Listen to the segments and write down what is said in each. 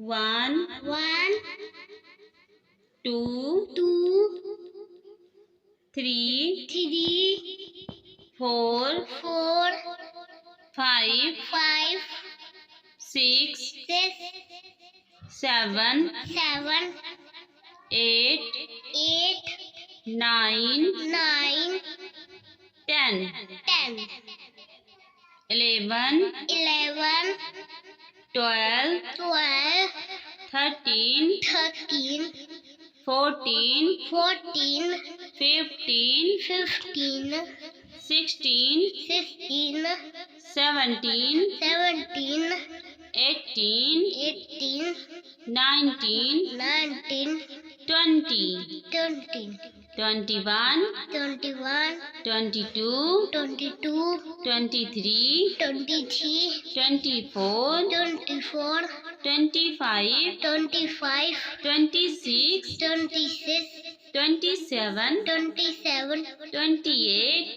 1, 2, 3, 4, 5, 6, 7, 8, 9, 10, 11, 12, 13, 14, 15, 16, 17, 18, 19, 20, 21, 22, 23, 24, 25, 26, 27, 28,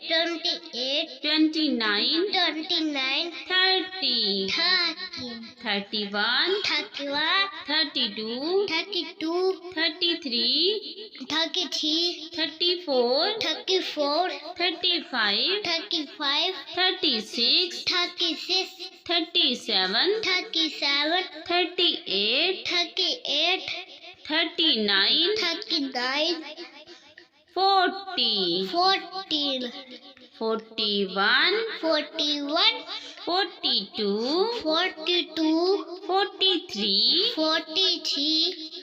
29, 30, 31, 32, 33, 34, 35, 36, 37, 38, 39, 40, 41, 42, 43,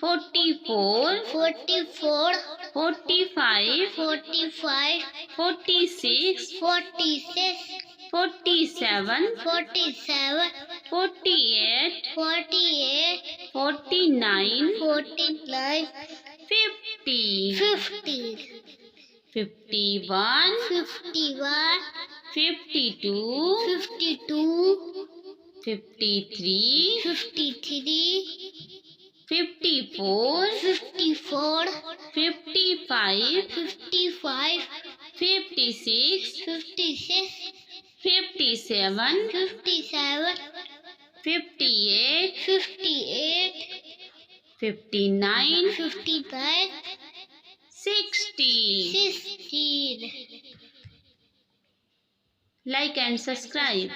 44, 45, 46, 47, 48, 49, 50, 51, 52, 53, 54, 55, 56, 57, 58, 59, 60. Like and subscribe.